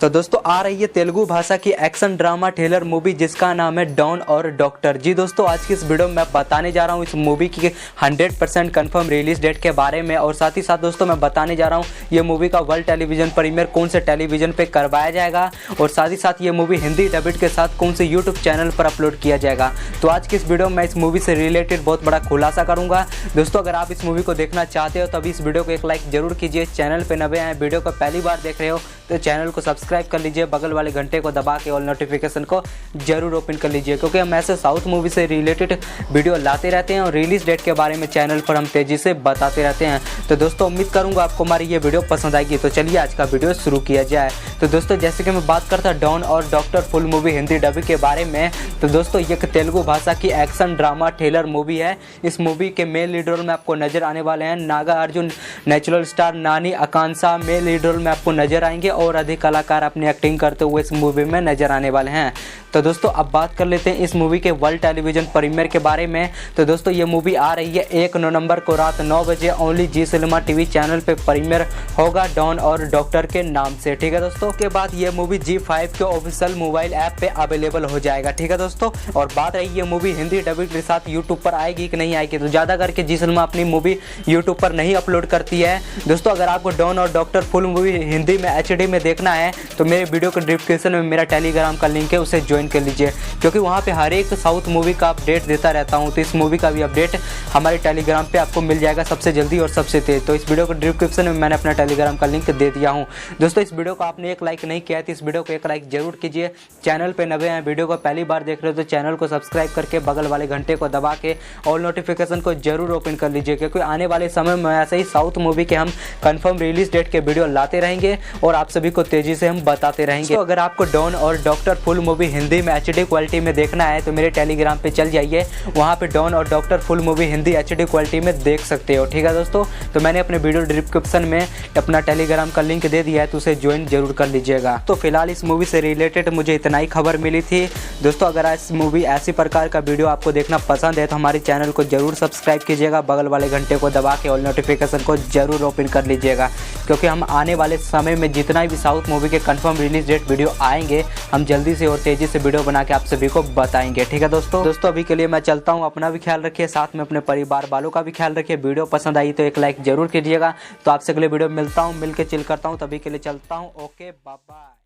तो दोस्तों आ रही है तेलुगु भाषा की एक्शन ड्रामा थ्रिलर मूवी जिसका नाम है डॉन और डॉक्टर। जी दोस्तों, आज की इस वीडियो में मैं बताने जा रहा हूँ इस मूवी की 100% कंफर्म रिलीज डेट के बारे में, और साथ ही साथ दोस्तों मैं बताने जा रहा हूँ ये मूवी का वर्ल्ड टेलीविजन प्रीमियर कौन से टेलीविजन पे करवाया जाएगा, और साथ ही साथ ये मूवी हिंदी डबिट के साथ कौन से यूट्यूब चैनल पर अपलोड किया जाएगा। तो आज की इस वीडियो में मैं इस मूवी से रिलेटेड बहुत बड़ा खुलासा करूँगा। दोस्तों अगर आप इस मूवी को देखना चाहते हो तो अभी इस वीडियो को एक लाइक जरूर कीजिए। चैनल पर नए आए, वीडियो को पहली बार देख रहे हो तो चैनल को सब्सक्राइब कर लीजिए, बगल वाले घंटे को दबा के ऑल नोटिफिकेशन को जरूर ओपन कर लीजिए, क्योंकि हम ऐसे साउथ मूवी से रिलेटेड वीडियो लाते रहते हैं और रिलीज डेट के बारे में चैनल पर हम तेजी से बताते रहते हैं। तो दोस्तों उम्मीद करूंगा आपको हमारी ये वीडियो पसंद आएगी। तो चलिए आज का वीडियो शुरू किया जाए। तो दोस्तों जैसे कि मैं बात करता डॉन और doctor full movie Hindi dubbing के बारे में, तो दोस्तों ये तेलुगु भाषा की एक्शन ड्रामा थ्रिलर मूवी है। इस मूवी के मेन लीड रोल में आपको नजर आने वाले हैं नागा, अर्जुन, नेचुरल स्टार नानी, आकांक्षा मेन लीड रोल में आपको नजर आएंगे, और अधिक कलाकार अपनी एक्टिंग करते हुए इस मूवी में नजर आने वाले हैं। तो दोस्तों अब बात कर लेते हैं इस मूवी के वर्ल्ड टेलीविजन प्रीमियर के बारे में। तो दोस्तों ये मूवी आ रही है 1 नवंबर को रात 9 बजे ओनली जी सिनेमा टीवी चैनल पे प्रीमियर होगा डॉन और डॉक्टर के नाम से। ठीक है दोस्तों, के बाद ये मूवी G5 के ऑफिशियल मोबाइल ऐप पे अवेलेबल हो जाएगा। ठीक है दोस्तों, और बात रही ये मूवी हिंदी डबिंग के साथ यूट्यूब पर आएगी कि नहीं आएगी, तो ज़्यादा करके जी सिनेमा अपनी मूवी यूट्यूब पर नहीं अपलोड करती है। दोस्तों अगर आपको डॉन और डॉक्टर फुल मूवी हिंदी में HD में देखना है तो मेरे वीडियो के डिस्क्रिप्शन में मेरा टेलीग्राम का लिंक है, उसे ज्वाइन कर लीजिए, क्योंकि वहाँ पे हर एक साउथ मूवी का अपडेट देता रहता हूँ। तो इस मूवी का भी अपडेट हमारे टेलीग्राम पे आपको मिल जाएगा सबसे जल्दी और सबसे तेज। तो इस वीडियो के डिस्क्रिप्शन में मैंने अपना टेलीग्राम का लिंक दे दिया हूँ। दोस्तों इस वीडियो को आपने एक लाइक नहीं किया है तो इस वीडियो को एक लाइक जरूर कीजिए। चैनल पर नए हैं, वीडियो को पहली बार देख रहे हो तो चैनल को सब्सक्राइब करके बगल वाले घंटे को दबा के ऑल नोटिफिकेशन को जरूर ओपन कर लीजिए, क्योंकि आने वाले समय में ऐसे ही साउथ मूवी के हम कंफर्म रिलीज डेट के वीडियो लाते रहेंगे और आप सभी को तेजी से हम बताते रहेंगे। तो अगर आपको डॉन और डॉक्टर फुल मूवी हिंदी में HD क्वालिटी में देखना है तो मेरे टेलीग्राम पे चल जाइए, वहाँ पे डॉन और doctor full movie Hindi HD quality में देख सकते हो। ठीक है दोस्तों, तो मैंने अपने वीडियो डिस्क्रिप्शन में अपना टेलीग्राम का लिंक दे दिया है, तो उसे ज्वाइन जरूर कर लीजिएगा। तो फिलहाल इस मूवी से रिलेटेड मुझे इतना ही खबर मिली थी। दोस्तों अगर इस मूवी ऐसी प्रकार का वीडियो आपको देखना पसंद है तो हमारे चैनल को जरूर सब्सक्राइब कीजिएगा, बगल वाले घंटे को दबा के ऑल नोटिफिकेशन को जरूर ओपन कर लीजिएगा, क्योंकि हम आने वाले समय में जितना भी साउथ मूवी के कंफर्म रिलीज डेट वीडियो आएंगे हम जल्दी से और तेजी से वीडियो बना के आप सभी को बताएंगे। ठीक है दोस्तों अभी के लिए मैं चलता हूँ, अपना भी ख्याल रखिए, साथ में अपने परिवार वालों का भी ख्याल रखिए। वीडियो पसंद आई तो एक लाइक जरूर कीजिएगा। तो आपसे अगले वीडियो में मिलता हूँ, मिलकर चिल करता हूँ, तभी के लिए चलता हूँ। Okay bye bye.